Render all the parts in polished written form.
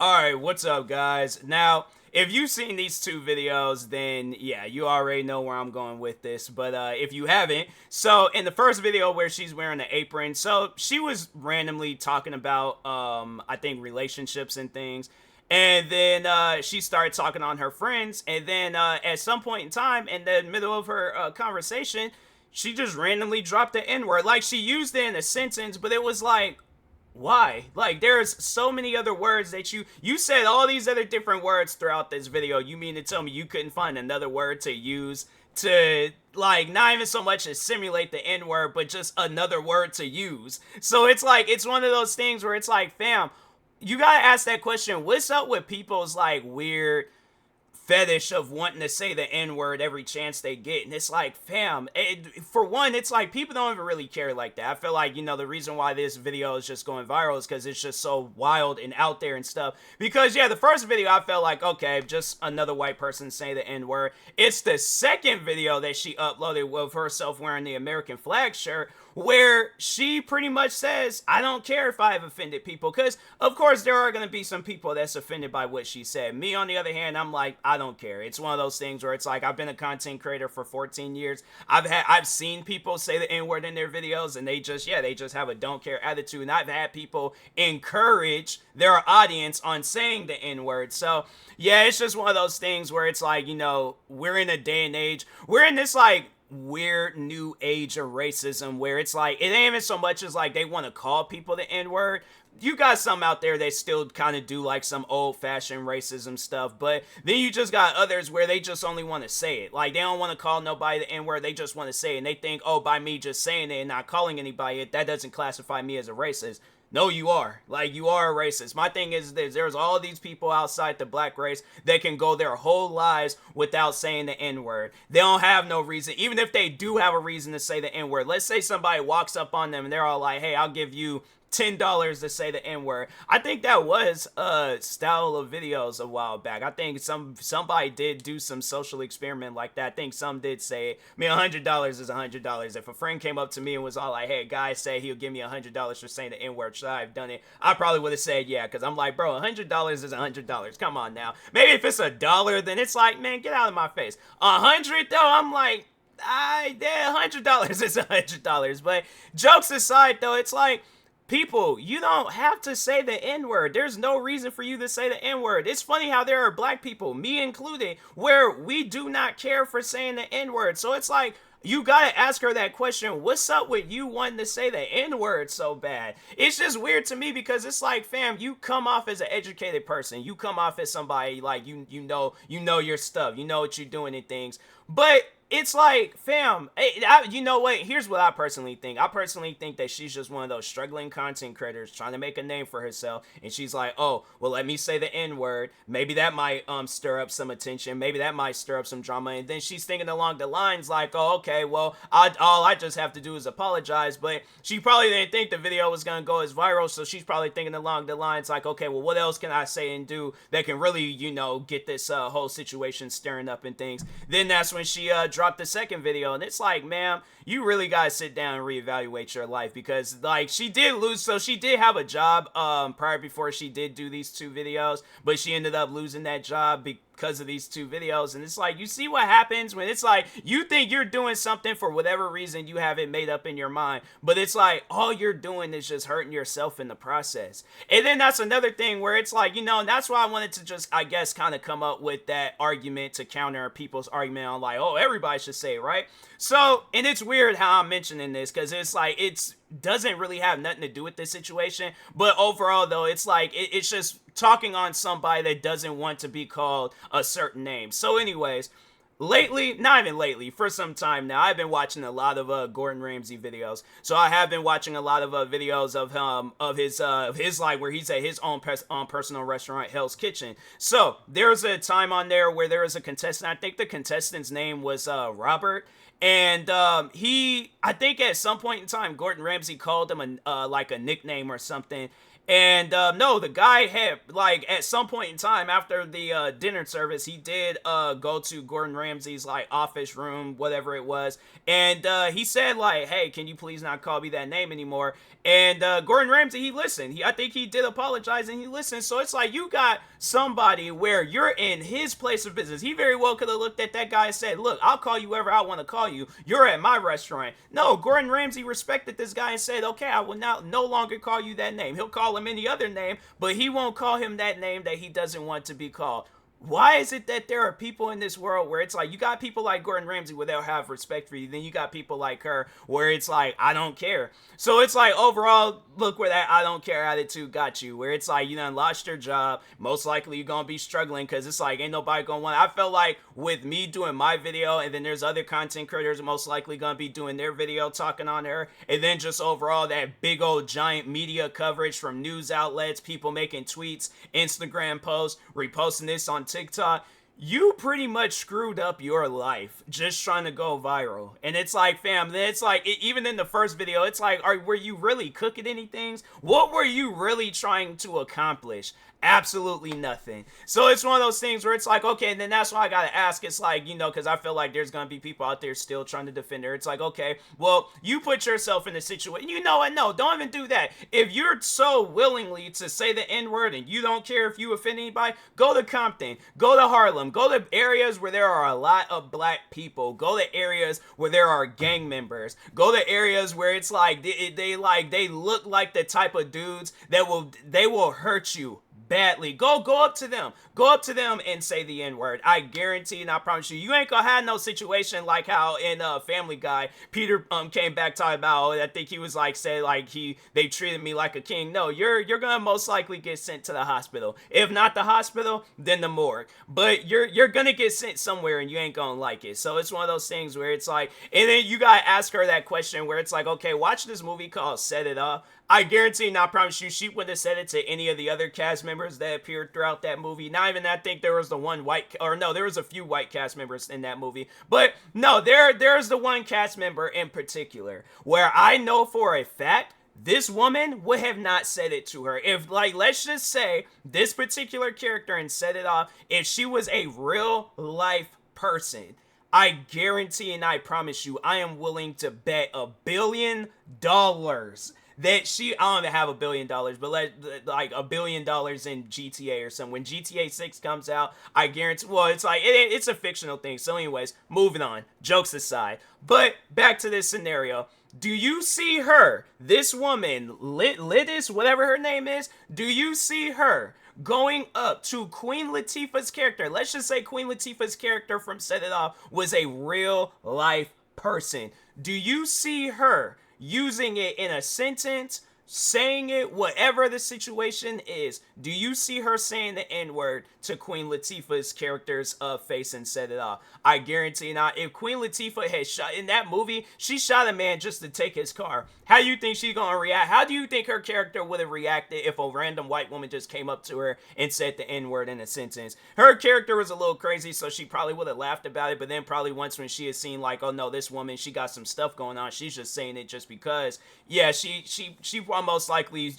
Alright, what's up, guys? Now, if you've seen these two videos, then yeah, you already know where I'm going with this. But if you haven't, so in the first video where she's wearing the apron, so she was randomly talking about, I think, relationships and things. And then she started talking on her friends. And then at some point in time, in the middle of her conversation, she just randomly dropped the N word. Like, she used it in a sentence, but it was like, why? Like, there's so many other words that you said all these other different words throughout this video. You mean to tell me you couldn't find another word to use to, like, not even so much as simulate the N word, but just another word to use? So it's like, it's one of those things where it's like, fam, you gotta ask that question. What's up with people's like weird fetish of wanting to say the N-word every chance they get? And it's like, fam, for one, it's like people don't even really care like that. I feel like, the reason why this video is just going viral is because it's just so wild and out there and stuff. Because yeah, the first video I felt like, okay, just another white person saying the N-word. It's the second video that she uploaded of herself wearing the American flag shirt, where she pretty much says, I don't care if I've offended people, because of course there are going to be some people that's offended by what she said. Me, on the other hand, I'm like, I don't care. It's one of those things where it's like, I've been a content creator for 14 years. I've seen people say the N-word in their videos, and they just have a don't care attitude. And I've had people encourage their audience on saying the N-word. So yeah, it's just one of those things where it's like, we're in a day and age, we're in this like weird new age of racism where it's like, it ain't even so much as like they want to call people the N-word. You got some out there that still kind of do like some old-fashioned racism stuff, but then you just got others where they just only want to say it. Like, they don't want to call nobody the N-word, they just want to say it, and they think, oh, by me just saying it and not calling anybody it, that doesn't classify me as a racist. No, you are. Like, you are a racist. My thing is this. There's all these people outside the black race that can go their whole lives without saying the N-word. They don't have no reason. Even if they do have a reason to say the N-word. Let's say somebody walks up on them and they're all like, hey, I'll give you $10 to say the N-word. I think that was a style of videos a while back. I think somebody did do some social experiment like that. I think some did say it. I mean, $100 is $100. If a friend came up to me and was all like, hey, guy say he'll give me $100 for saying the N-word, should I have done it? I probably would have said yeah, because I'm like, bro, $100 is $100. Come on now. Maybe if it's $1, then it's like, man, get out of my face. 100 though, I'm like, $100 is $100. But jokes aside though, it's like, people, you don't have to say the N-word. There's no reason for you to say the N-word. It's funny how there are black people, me included, where we do not care for saying the N-word. So it's like, you gotta ask her that question. What's up with you wanting to say the N-word so bad? It's just weird to me because it's like, fam, you come off as an educated person. You come off as somebody like you know your stuff. You know what you're doing and things. But it's like, fam, you know what? Here's what I personally think. I personally think that she's just one of those struggling content creators trying to make a name for herself. And she's like, oh, well, let me say the N-word. Maybe that might stir up some attention. Maybe that might stir up some drama. And then she's thinking along the lines like, oh, okay, well, all I just have to do is apologize. But she probably didn't think the video was going to go as viral. So she's probably thinking along the lines like, okay, well, what else can I say and do that can really, get this whole situation stirring up and things. Then that's when she dropped the second video, and it's like, ma'am, you really gotta sit down and reevaluate your life, because like, she did lose, so she did have a job prior before she did do these two videos, but she ended up losing that job because of these two videos. And it's like, you see what happens when it's like, you think you're doing something for whatever reason you have it made up in your mind, but it's like, all you're doing is just hurting yourself in the process. And then that's another thing where it's like, and that's why I wanted to just, I guess, kind of come up with that argument to counter people's argument on like, oh, everybody should say it, right? So, and it's weird how I'm mentioning this, because it's like, it's doesn't really have nothing to do with this situation, but overall though, it's like, it's just talking on somebody that doesn't want to be called a certain name. So anyways, lately, not even lately, for some time now, I've been watching a lot of Gordon Ramsay videos. So I have been watching a lot of videos of his like where he's at his own personal restaurant, Hell's Kitchen. So there's a time on there where there was a contestant. I think the contestant's name was Robert. And I think at some point in time, Gordon Ramsay called him like a nickname or something. And no, the guy had, like, at some point in time after the dinner service, he did go to Gordon Ramsay's, like, office room, whatever it was, and he said, like, hey, can you please not call me that name anymore? And Gordon Ramsay, he listened. I think he did apologize and he listened. So it's like, you got somebody where you're in his place of business. He very well could have looked at that guy and said, look, I'll call you wherever I want to call you. You're at my restaurant. No, Gordon Ramsay respected this guy and said, okay, I will now no longer call you that name. He'll call him any other name, but he won't call him that name that he doesn't want to be called. Why is it that there are people in this world where it's like, you got people like Gordon Ramsay where they'll have respect for you, then you got people like her where it's like, I don't care. So it's like, overall, look where that I don't care attitude got you, where it's like, you done lost your job, most likely you're gonna be struggling because it's like, ain't nobody gonna want. I felt like with me doing my video, and then there's other content creators most likely gonna be doing their video talking on her, and then just overall that big old giant media coverage from news outlets, people making tweets, Instagram posts, reposting this on TikTok. You pretty much screwed up your life just trying to go viral. And it's like, fam, it's like, even in the first video, it's like, were you really cooking anything? What were you really trying to accomplish? Absolutely nothing. So it's one of those things where it's like, okay, and then that's why I gotta ask. It's like, you know, because I feel like there's gonna be people out there still trying to defend her. It's like, okay, well, you put yourself in a situation. You know what? No, don't even do that. If you're so willingly to say the N-word and you don't care if you offend anybody, go to Compton, go to Harlem, go to areas where there are a lot of black people, go to areas where there are gang members, go to areas where it's like they look like the type of dudes that will hurt you badly. Go up to them. Go up to them and say the N-word. I guarantee and I promise you, you ain't gonna have no situation like how in Family Guy, Peter came back talking about, I think he was like, say like they treated me like a king. No, you're gonna most likely get sent to the hospital. If not the hospital, then the morgue. But you're gonna get sent somewhere and you ain't gonna like it. So it's one of those things where it's like, and then you gotta ask her that question where it's like, okay, watch this movie called Set It Off. I guarantee and I promise you, she wouldn't have said it to any of the other cast members that appeared throughout that movie. Not even I think there was the one white, or no, there was a few white cast members in that movie. But no, there's the one cast member in particular where I know for a fact this woman would have not said it to her. If, like, let's just say this particular character and Set It Off, if she was a real life person, I guarantee and I promise you, I am willing to bet $1 billion that she, I don't even have $1 billion, but like $1 billion in GTA or something. When GTA 6 comes out, I guarantee, well, it's like, it's a fictional thing. So anyways, moving on, jokes aside. But back to this scenario. Do you see her, this woman, Lidis, whatever her name is, do you see her going up to Queen Latifah's character? Let's just say Queen Latifah's character from Set It Off was a real life person. Do you see her using it in a sentence, saying it, whatever the situation is? Do you see her saying the N-word to Queen Latifah's character's face and Set It Off? I guarantee not. If Queen Latifah had shot in that movie, she shot a man just to take his car. How do you think she's gonna react? How do you think her character would have reacted if a random white woman just came up to her and said the N-word in a sentence? Her character was a little crazy, so she probably would have laughed about it, but then probably once when she had seen like, oh no, this woman, she got some stuff going on, she's just saying it just because. Yeah, she most likely,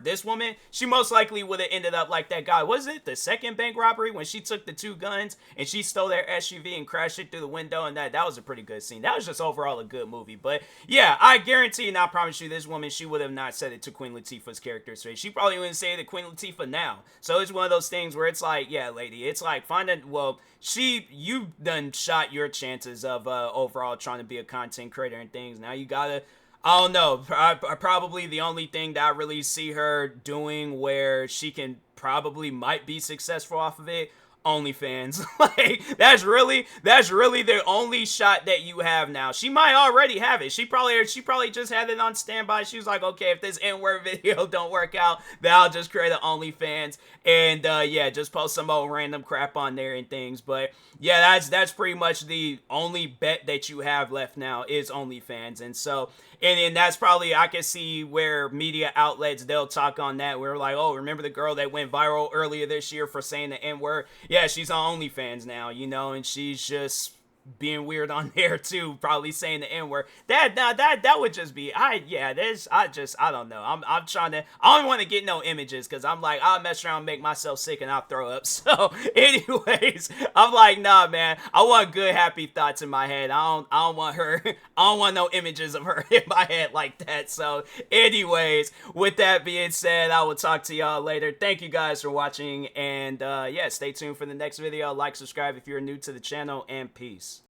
this woman, she most likely would have ended up like that guy. Was it the second bank robbery when she took the 2 guns and she stole their SUV and crashed it through the window? And that was a pretty good scene. That was just overall a good movie. But yeah, I guarantee and I promise you, this woman, she would have not said it to Queen Latifah's character straight. She probably wouldn't say it to Queen Latifah now. So it's one of those things where it's like, yeah, lady, it's like, you done shot your chances of overall trying to be a content creator and things. Now you gotta, I don't know, probably the only thing that I really see her doing where she can probably might be successful off of it, OnlyFans. Like, that's really the only shot that you have now. She might already have it. She probably just had it on standby. She was like, okay, if this N-word video don't work out, then I'll just create an OnlyFans and yeah, just post some old random crap on there and things. But yeah, that's pretty much the only bet that you have left now is OnlyFans. And so, and then that's probably, I can see where media outlets, they'll talk on that. We're like, oh, remember the girl that went viral earlier this year for saying the N-word? Yeah, she's on OnlyFans now, you know, and she's just being weird on there too, probably saying the N-word. That would just be, I don't know. I'm trying to, I don't want to get no images because I'm like, I'll mess around and make myself sick and I'll throw up. So anyways, I'm like, nah, man, I want good happy thoughts in my head. I don't want her, I don't want no images of her in my head like that. So anyways, with that being said, I will talk to y'all later. Thank you guys for watching, and yeah, stay tuned for the next video. Like, subscribe if you're new to the channel, and peace.